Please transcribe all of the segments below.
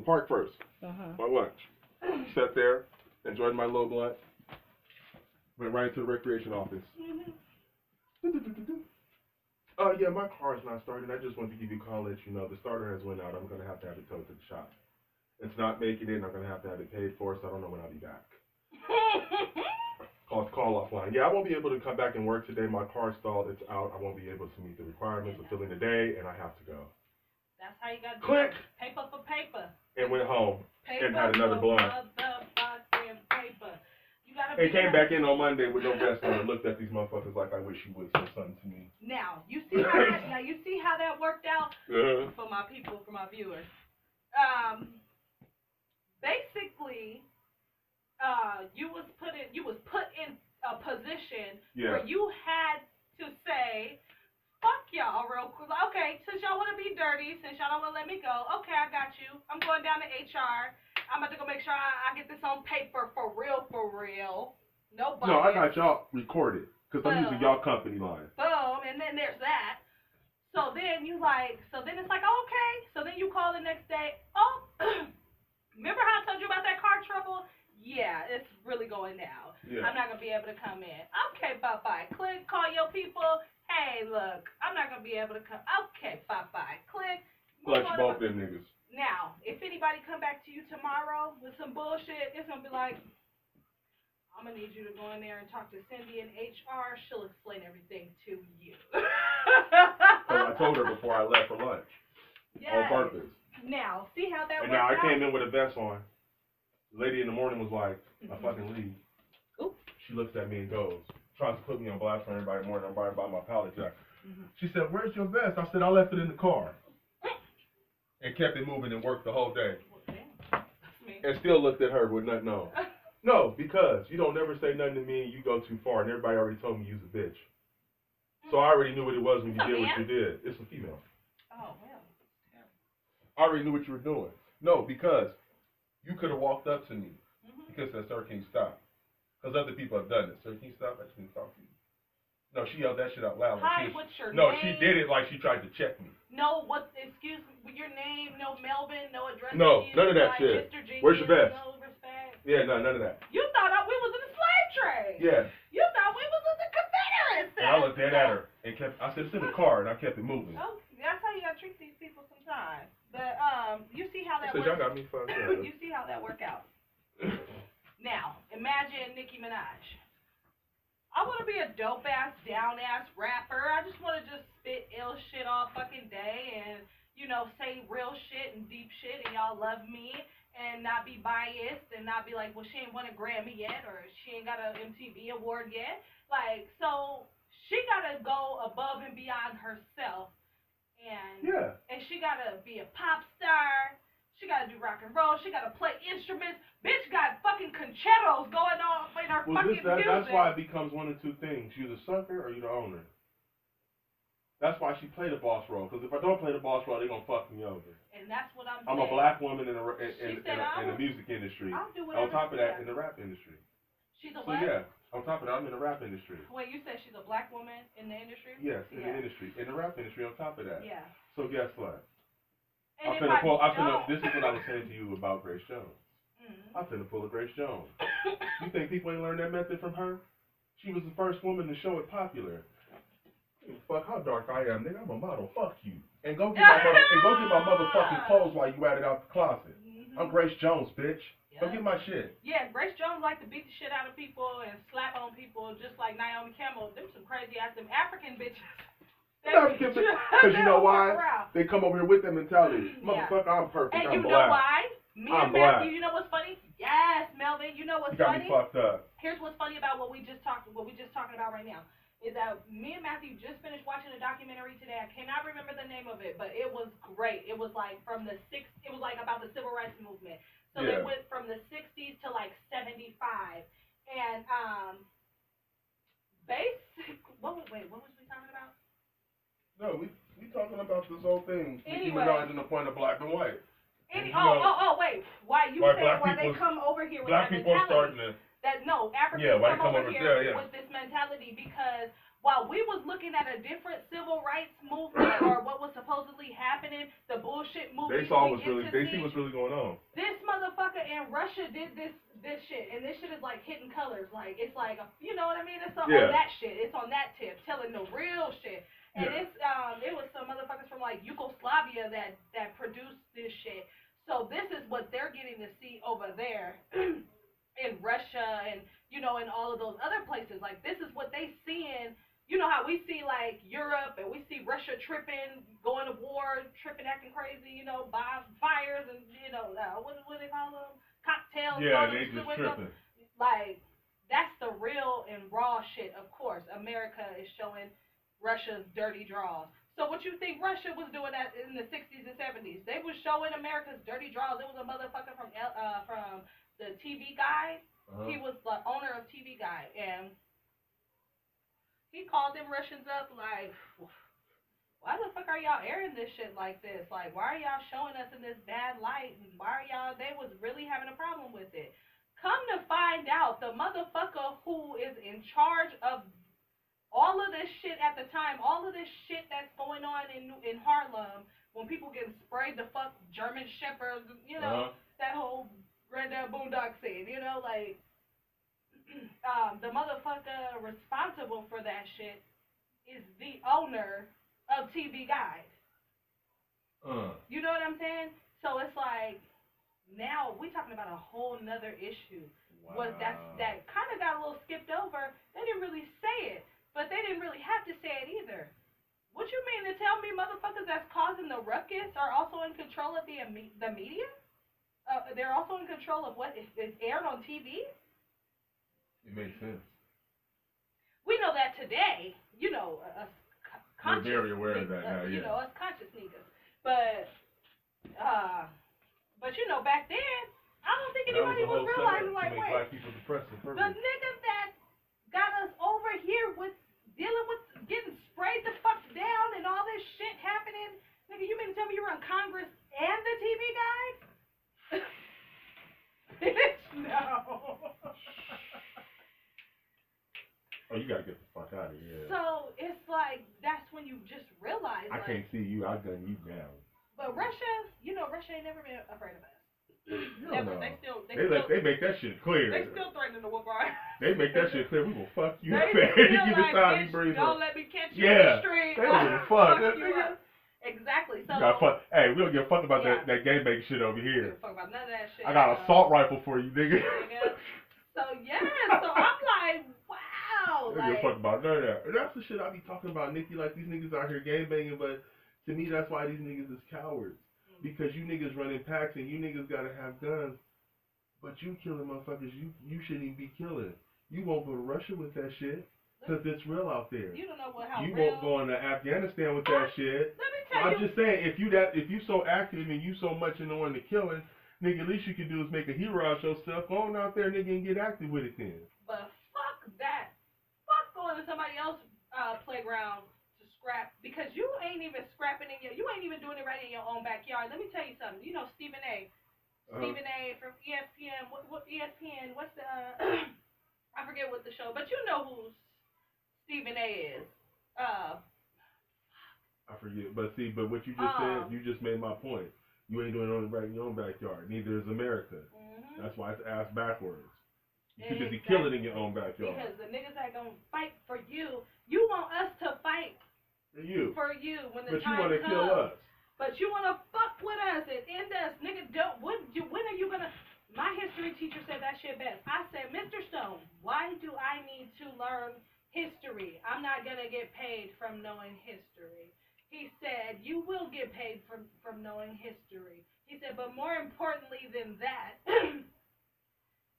park first. My lunch. Sat there, enjoyed my little blunt. Went right into the recreation office. Yeah, my car's not starting. I just wanted to give you a call, let you know the starter has went out. I'm gonna have to have it towed to the shop. It's not making it, and I'm gonna have to have it paid for, so I don't know when I'll be back. Call offline. Yeah, I won't be able to come back and work today. My car's stalled. It's out. I won't be able to meet the requirements of filling the day, and I have to go. That's how you got to Click. Paper for paper. And went home Paper and had another blunt. Motherfucking paper. You gotta And came back in on Monday with no vest on and looked at these motherfuckers like I wish you would say something to me. Now you see how that worked out for my people, for my viewers. Basically, you was put in a position where you had to say, fuck y'all real quick. Okay, since y'all want to be dirty, since y'all don't want to let me go, okay, I got you. I'm going down to HR. I'm about to go make sure I get this on paper for real, for real. No bias. No, I got y'all recorded because I'm using y'all company line. Boom, and then there's that. So then it's like, okay. So then you call the next day. Oh, remember how I told you about that car trouble? Yeah, it's really going down. Yeah. I'm not going to be able to come in. Okay, bye-bye. Click, call your people. Hey, look, I'm not going to be able to come. Okay, bye-bye. Click. Clutch both them niggas. Now, if anybody come back to you tomorrow with some bullshit, it's going to be like, I'm going to need you to go in there and talk to Cindy in HR. She'll explain everything to you. So I told her before I left for lunch. Yes. On purpose. Now, see how that works out? And now I came in with a vest on. The lady in the morning was like, I fucking leave. Ooh. She looks at me and goes, tries to put me on blast for everybody in the morning. I'm worried about my pallet jack. She said, where's your vest? I said, I left it in the car. And kept it moving and worked the whole day. And still looked at her with nothing on. No, because you don't never say nothing to me and you go too far, and everybody already told me you's a bitch. So I already knew what it was when you did what you did. It's a female. Oh, well. I already knew what you were doing. No, because you could have walked up to me. Because said, sir, can you stop? Because other people have done it. Sir, can you stop? I just need to talk to you. No, she yelled that shit out loud. Hi, what's your name? No, she did it like she tried to check me. No, excuse me, your name, no Melvin, no address. No, none of that shit. Where's your vest? No respect. Yeah, no, none of that. You thought we was in the slave trade. Yeah. You thought we was in the Confederacy. And I looked dead at her and I said, it's in the car, and I kept it moving. Oh, that's how you gotta treat these people sometimes. But, you see how that works? Y'all got me fucked up. You see how that work out. Now, imagine Nicki Minaj. I want to be a dope-ass, down-ass rapper. I just want to just spit ill shit all fucking day and, say real shit and deep shit, and y'all love me and not be biased and not be like, well, she ain't won a Grammy yet or she ain't got an MTV award yet. Like, so she got to go above and beyond herself. And she got to be a pop star. She got to do rock and roll. She got to play instruments. Bitch got fucking concertos going on in her fucking music. That's why it becomes one of two things. You're the sucker or you're the owner. That's why she played the boss role. Because if I don't play the boss role, they're going to fuck me over. And that's what I'm saying. I'm a black woman in the music industry. I'll do on top of that, in the rap industry. She's a what? So, yeah. On top of that, I'm in the rap industry. Wait, you said she's a black woman in the industry? Yes, in the industry. In the rap industry on top of that. Yeah. So guess what? And this is what I was saying to you about Grace Jones. I'm finna pull a Grace Jones. You think people ain't learned that method from her? She was the first woman to show it popular. Fuck how dark I am, nigga. I'm a model. Fuck you. And go get my motherfucking clothes while you at it out the closet. I'm Grace Jones, bitch. Go get my shit. Yeah, Grace Jones like to beat the shit out of people and slap on people just like Naomi Campbell. Them some crazy ass, them African bitches. Because you know why? They come over here with that mentality. Motherfucker, I'm perfect. And I'm black. Know why? Me and Matthew, you know what's funny? Yes, Melvin, you know what's funny? You got me fucked up. Here's what's funny about what we just talking about right now. Is that me and Matthew just finished watching a documentary today. I cannot remember the name of it, but it was great. It was like it was like about the civil rights movement. So they went from the 60s to like 75. And what was we talking about? No, we talking about this whole thing. Anyway. Minaj and the point of black and white. Wait. Why they come over here with black that people mentality? Starting to... Africans come over here with this mentality because while we was looking at a different civil rights movement or what was supposedly happening, the bullshit movie. They saw what's really. They see what's really going on. This motherfucker in Russia did this shit, and this shit is like hitting colors. Like it's like you know what I mean? It's on that shit. It's on that tip, telling the real shit. And it was some motherfuckers from like Yugoslavia that produced this shit. So this is what they're getting to see over there in Russia and in all of those other places. Like this is what they seeing. You know how we see like Europe and we see Russia tripping, going to war, tripping, acting crazy, by fires and what do they call them? Cocktails. Yeah, they just tripping. Like that's the real and raw shit. Of course, America is showing Russia's dirty draws. So what you think Russia was doing in the 60s and 70s? They was showing America's dirty draws. There was a motherfucker from the TV Guide. He was the owner of TV Guide, and he called them Russians up like, why the fuck are y'all airing this shit like this? Like, why are y'all showing us in this bad light? And why are y'all, they was really having a problem with it. Come to find out, the motherfucker who is in charge of all of this shit at the time, all of this shit that's going on in Harlem, when people getting sprayed the fuck German shepherds, that whole Granddad Boondock scene, like, the motherfucker responsible for that shit is the owner of TV Guide. You know what I'm saying? So it's like, now we talking about a whole nother issue. Wow. That kind of got a little skipped over. They didn't really say it, but they didn't really have to say it either. What you mean to tell me motherfuckers that's causing the ruckus are also in control of the media? They're also in control of what is aired on TV? It makes sense. We know that today, us conscious. We're very aware of that now, us conscious niggas. But back then, I don't think anybody was realizing, like, wait, black people depressed the nigga that got us over here with dealing with getting sprayed the fuck down and all this shit happening, nigga, you mean to tell me you were in Congress and the TV Guide? Bitch, no. Oh, you gotta get the fuck out of here. So it's like that's when you just realize. I can't see you. I'll gun you down. But Russia, Russia ain't never been afraid of us. Never. No. They make that shit clear. They still threatening to whoop our ass. They make that shit clear. We will fuck you up. Give the time you breathe. Don't let me catch you in the street. They don't give a fuck. Exactly. So hey, we don't give a fuck about that gangbang shit over here. Don't give a fuck about none of that shit. I got an assault rifle for you, nigga. So so I'm like, wow. They don't give a fuck about none of that. And that's the shit I be talking about, Nikki. Like these niggas out here gangbanging, but to me that's why these niggas is cowards. Because you niggas running packs and you niggas gotta have guns, but you killing motherfuckers you shouldn't even be killing. You won't go to Russia with that shit, cause it's real out there. You don't know how you real. Won't go into Afghanistan with that shit. Let me tell you. I'm just saying, if you so active and you so much in the one to killing, nigga, at least you can do is make a hero out of yourself. Go on out there, nigga, and get active with it then. But fuck that. Fuck going to somebody else's playground. Scrap, because you ain't even scrapping you ain't even doing it right in your own backyard. Let me tell you something. Stephen A. Stephen A. from ESPN. What ESPN? What's the? I forget what the show, but you know who Stephen A. is. I forget, but what you just said, you just made my point. You ain't doing it right in your own backyard. Neither is America. Mm-hmm. That's why it's ass backwards. You're too busy killing in your own backyard. Because the niggas that gonna fight for you, you want us to fight. For you when the but time you want to kill us. But you want to fuck with us and end us, nigga. When are you gonna? My history teacher said that shit best. I said, Mr. Stone, why do I need to learn history? I'm not gonna get paid from knowing history. He said, you will get paid from knowing history. He said, but more importantly than that.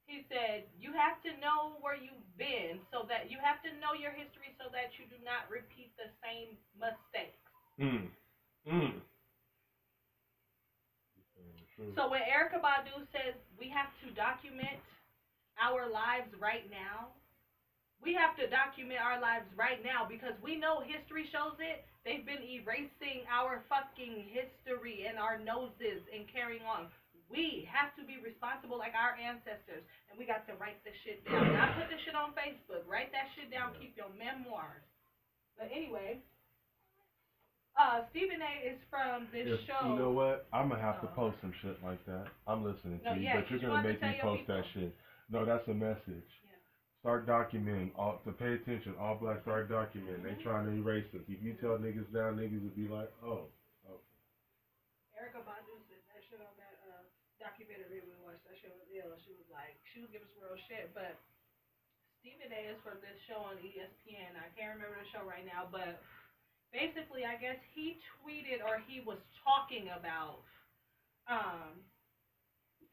He said, you have to know where you've been so that you have to know your history so that you do not repeat the same mistakes. So when Erykah Badu says we have to document our lives right now, we have to document our lives right now because we know history shows it. They've been erasing our fucking history and our noses and carrying on. We have to be responsible like our ancestors, and we got to write this shit down. Not put this shit on Facebook. Write that shit down. Keep your memoirs. But anyway, Stephen A. is from this show. You know what? I'm gonna have to post some shit like that. I'm listening to you, yeah, but you're gonna make me post that shit. No, that's a message. Yeah. Start documenting. To pay attention. All black, start documenting. They trying to erase us. If you tell niggas now, niggas would be like, oh. Erykah Badu said that shit on that documentary we watched. That shit was ill. She was like, she was giving us real shit. But Stephen A. is from this show on ESPN. I can't remember the show right now, but basically, I guess he tweeted or he was talking about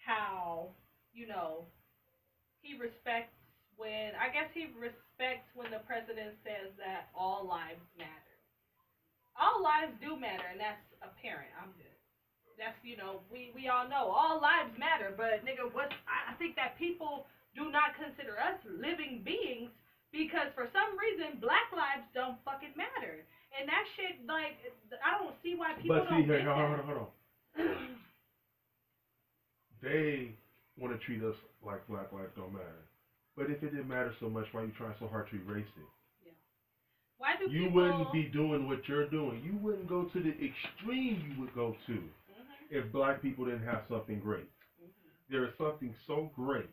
how, you know, he respects when the president says that all lives matter. All lives do matter, and that's apparent. I'm good. That's, you know, we all know all lives matter, but nigga, I think that people do not consider us living beings because for some reason black lives don't fucking matter. And that shit, like, I don't see why people don't get that. Hold on. They want to treat us like black lives don't matter. But if it didn't matter so much, why are you trying so hard to erase it? Yeah. Why do you wouldn't be doing what you're doing. You wouldn't go to the extreme you would go to if black people didn't have something great. There is something so great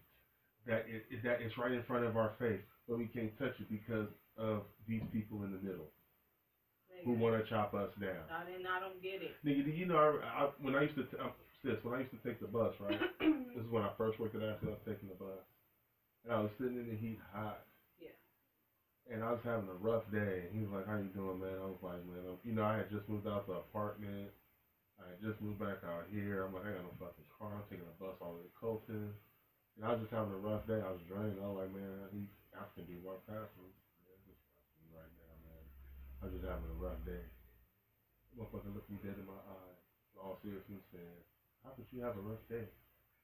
that it's right in front of our face, but we can't touch it because of these people in the middle who want to chop us down. I don't get it. Nigga, you know, when I used to take the bus, right? This is when I first worked at Ashland. I was taking the bus, and I was sitting in the heat, hot. Yeah. And I was having a rough day. And he was like, "How you doing, man?" I was like, "Man, I had just moved out the apartment. I had just moved back out here. I'm like, I got no fucking car. I'm taking a bus all the way to Colton." And I was just having a rough day. I was drained. I was like, "Man, these African dudes walk past me. Man, just fucking me right now, man. I was just having a rough day." The motherfucker looked me dead in my eyes. All seriousness said, "How could you have a rough day?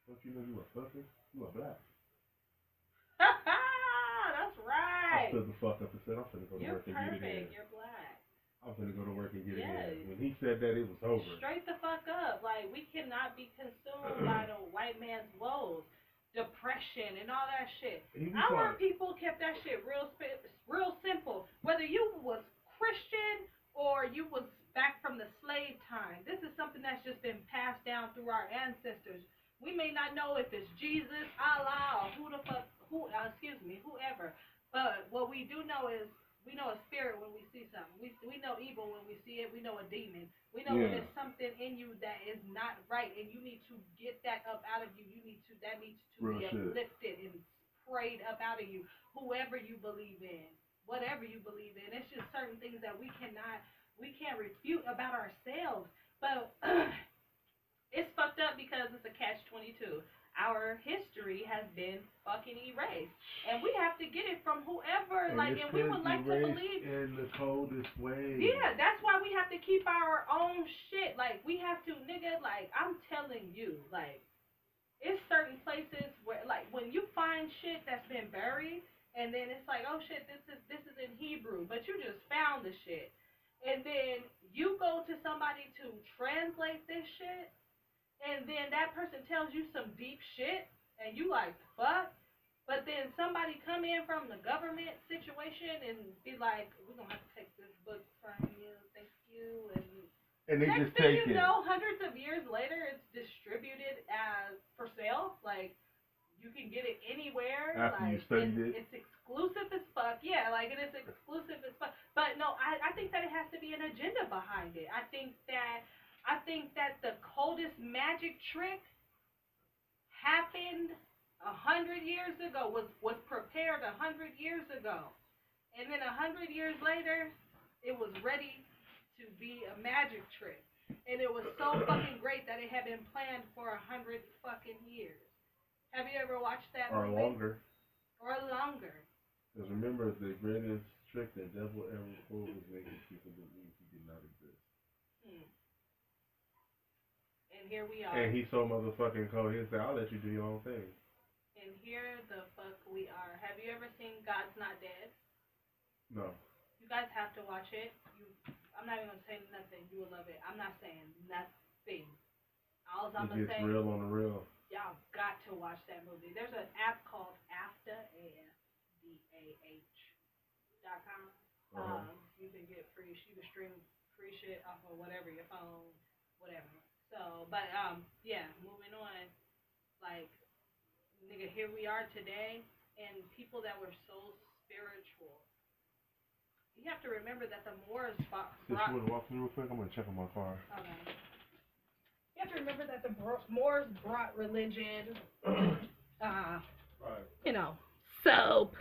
Don't you know you a fucker? You are black." That's right. I stood the fuck up and said, "I'm finna go to work and get it in." You're black. I'm finna go to work and get it in. When he said that, it was over. Straight the fuck up. Like, we cannot be consumed by the white man's woes, depression, and all that shit. Our people kept that shit real simple. Whether you was Christian or you was back from the slave time, this is something that's just been passed down through our ancestors. We may not know if it's Jesus, Allah, or whoever. But what we do know is we know a spirit when we see something. We know evil when we see it. We know a demon. We know when there's something in you that is not right, and you need to get that up out of you. That needs to be uplifted and prayed up out of you. Whoever you believe in, whatever you believe in, it's just certain things that we can't refute about ourselves. But it's fucked up because it's a catch-22. Our history has been fucking erased, and we have to get it from whoever. And we would like to believe in the coldest way. Yeah, that's why we have to keep our own shit. Like, we have to, nigga. Like, I'm telling you, like, it's certain places where, like, when you find shit that's been buried, and then it's like, oh shit, this is in Hebrew, but you just found the shit, and then you go to somebody to translate this shit. And then that person tells you some deep shit, and you like, fuck. But then somebody come in from the government situation and be like, we're going to have to take this book from you, thank you. And they next just thing take you know, hundreds of years later, it's distributed as for sale. Like, you can get it anywhere. After like, you studied it. It's exclusive as fuck. Yeah, like, it is exclusive as fuck. But no, I think that it has to be an agenda behind it. I think that the coldest magic trick happened 100 years ago, was prepared 100 years ago. And then 100 years later, it was ready to be a magic trick. And it was so fucking great that it had been planned for 100 fucking years. Have you ever watched that movie? Or longer. Because remember, the greatest trick that devil ever pulled was making people believe he did not exist. And here we are. And he's so motherfucking cold, he'll say, I'll let you do your own thing. And here the fuck we are. Have you ever seen God's Not Dead? No. You guys have to watch it. I'm not even going to say nothing. You will love it. I'm not saying nothing. All I'm going to say. It's real on the real. Y'all got to watch that movie. There's an app called AFDAH.com. You can get free. You can stream free shit off of whatever, your phone, whatever. So, but yeah, moving on. Like, nigga, here we are today, and people that were so spiritual. You have to remember that the Moors brought. You want to walk me real quick? I'm gonna check on my car. Okay. You have to remember that the Moors brought religion. Right. You know, soap,